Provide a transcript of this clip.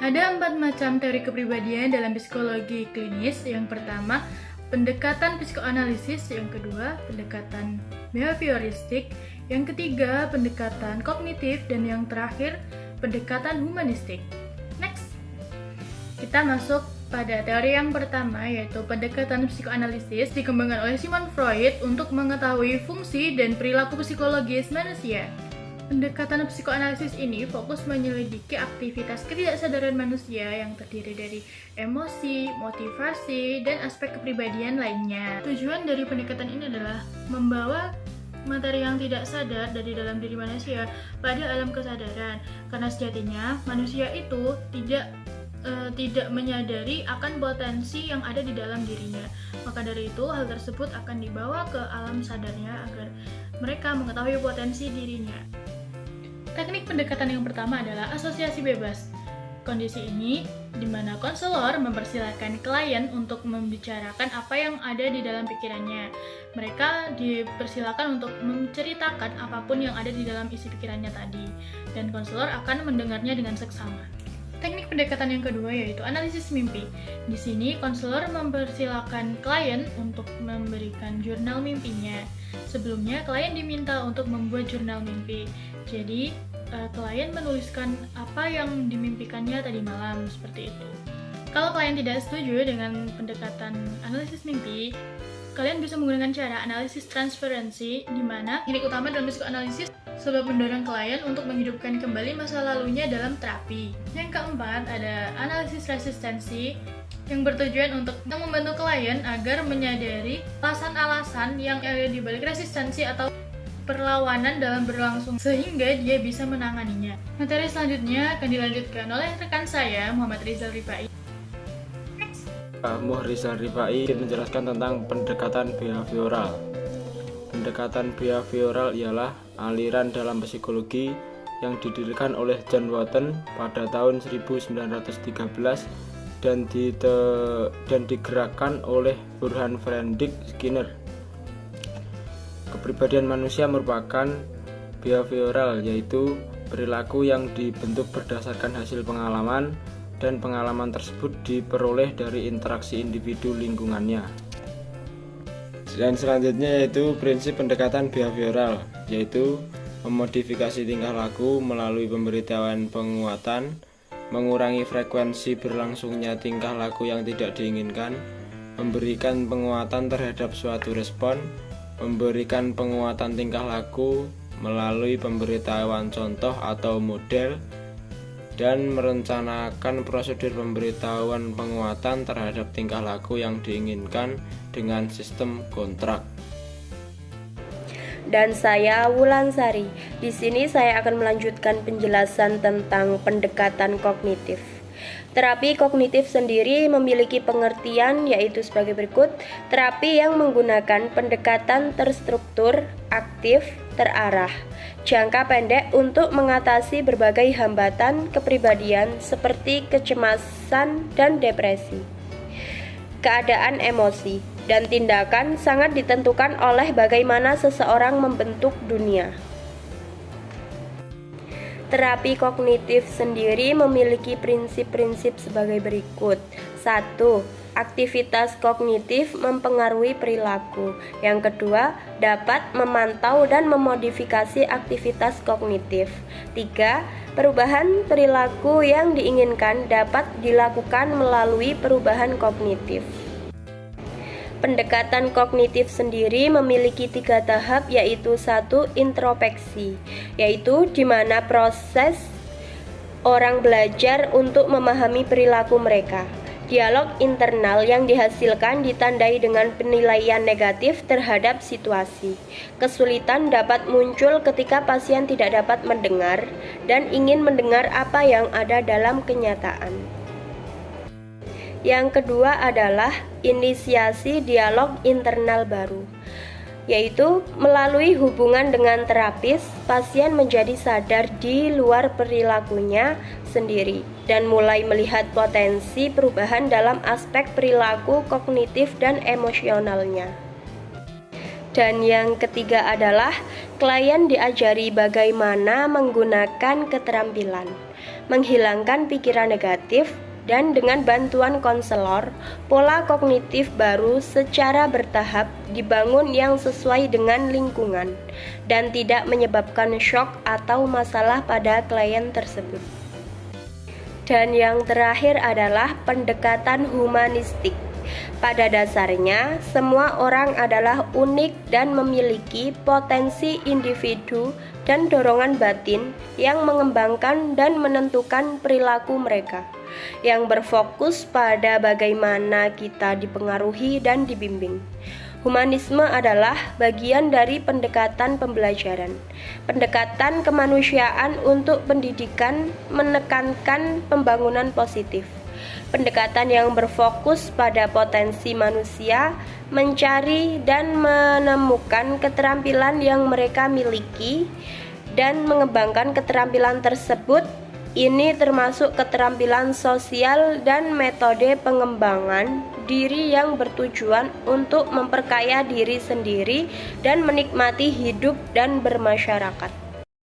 Ada 4 macam teori kepribadian dalam psikologi klinis. Yang pertama, pendekatan psikoanalisis. Yang kedua, pendekatan behavioristik. Yang ketiga, pendekatan kognitif. Dan yang terakhir, pendekatan humanistik. Next, kita masuk pada teori yang pertama, yaitu pendekatan psikoanalisis dikembangkan oleh Sigmund Freud untuk mengetahui fungsi dan perilaku psikologis manusia. Pendekatan psikoanalisis ini fokus menyelidiki aktivitas ketidaksadaran manusia yang terdiri dari emosi, motivasi, dan aspek kepribadian lainnya. Tujuan dari pendekatan ini adalah membawa materi yang tidak sadar dari dalam diri manusia pada alam kesadaran, karena sejatinya manusia itu tidak menyadari akan potensi yang ada di dalam dirinya. Maka dari itu, hal tersebut akan dibawa ke alam sadarnya agar mereka mengetahui potensi dirinya. Teknik pendekatan yang pertama adalah asosiasi bebas. Kondisi ini di mana konselor mempersilahkan klien untuk membicarakan apa yang ada di dalam pikirannya. Mereka dipersilakan untuk menceritakan apapun yang ada di dalam isi pikirannya tadi, dan konselor akan mendengarnya dengan seksama. Teknik pendekatan yang kedua yaitu analisis mimpi. Di sini konselor mempersilahkan klien untuk memberikan jurnal mimpinya. Sebelumnya klien diminta untuk membuat jurnal mimpi. Jadi klien menuliskan apa yang dimimpikannya tadi malam, seperti itu. Kalau klien tidak setuju dengan pendekatan analisis mimpi, kalian bisa menggunakan cara analisis transferensi, di mana teknik utama dalam psikoanalisis sebab mendorong klien untuk menghidupkan kembali masa lalunya dalam terapi. Yang keempat, ada analisis resistensi yang bertujuan untuk membantu klien agar menyadari alasan-alasan yang ada di balik resistensi atau perlawanan dalam berlangsung sehingga dia bisa menanganinya. Materi selanjutnya akan dilanjutkan oleh rekan saya, Muhammad Rizal Rifai. Muhammad Rizal Rifai menjelaskan tentang pendekatan behavioral. Pendekatan behavioral ialah aliran dalam psikologi yang didirikan oleh John Wotton pada tahun 1913 dan digerakkan oleh Burhan Fredrik Skinner. Kepribadian manusia merupakan behavioral, yaitu perilaku yang dibentuk berdasarkan hasil pengalaman, dan pengalaman tersebut diperoleh dari interaksi individu lingkungannya. Dan selanjutnya yaitu prinsip pendekatan behavioral, yaitu memodifikasi tingkah laku melalui pemberitahuan penguatan, mengurangi frekuensi berlangsungnya tingkah laku yang tidak diinginkan, memberikan penguatan terhadap suatu respon, memberikan penguatan tingkah laku melalui pemberitahuan contoh atau model, dan merencanakan prosedur pemberitahuan penguatan terhadap tingkah laku yang diinginkan dengan sistem kontrak. Dan saya Wulansari. Di sini saya akan melanjutkan penjelasan tentang pendekatan kognitif. Terapi kognitif sendiri memiliki pengertian yaitu sebagai berikut: terapi yang menggunakan pendekatan terstruktur, aktif, terarah, jangka pendek untuk mengatasi berbagai hambatan kepribadian seperti kecemasan dan depresi. Keadaan emosi dan tindakan sangat ditentukan oleh bagaimana seseorang membentuk dunia. Terapi kognitif sendiri memiliki prinsip-prinsip sebagai berikut. 1. Aktivitas kognitif mempengaruhi perilaku. Yang kedua, dapat memantau dan memodifikasi aktivitas kognitif. 3. Perubahan perilaku yang diinginkan dapat dilakukan melalui perubahan kognitif. Pendekatan kognitif sendiri memiliki 3 tahap, yaitu 1. Introspeksi, yaitu di mana proses orang belajar untuk memahami perilaku mereka. Dialog internal yang dihasilkan ditandai dengan penilaian negatif terhadap situasi. Kesulitan dapat muncul ketika pasien tidak dapat mendengar dan ingin mendengar apa yang ada dalam kenyataan. Yang kedua adalah inisiasi dialog internal baru, yaitu melalui hubungan dengan terapis, pasien menjadi sadar di luar perilakunya sendiri dan mulai melihat potensi perubahan dalam aspek perilaku kognitif dan emosionalnya. Dan yang ketiga adalah klien diajari bagaimana menggunakan keterampilan. menghilangkan pikiran negatif, dan dengan bantuan konselor, pola kognitif baru secara bertahap dibangun yang sesuai dengan lingkungan dan tidak menyebabkan shock atau masalah pada klien tersebut. Dan yang terakhir adalah pendekatan humanistik. Pada dasarnya, semua orang adalah unik dan memiliki potensi individu dan dorongan batin yang mengembangkan dan menentukan perilaku mereka, yang berfokus pada bagaimana kita dipengaruhi dan dibimbing. Humanisme adalah bagian dari pendekatan pembelajaran, pendekatan kemanusiaan untuk pendidikan, menekankan pembangunan positif. Pendekatan yang berfokus pada potensi manusia, mencari dan menemukan keterampilan yang mereka miliki dan mengembangkan keterampilan tersebut. Ini termasuk keterampilan sosial dan metode pengembangan diri yang bertujuan untuk memperkaya diri sendiri dan menikmati hidup dan bermasyarakat.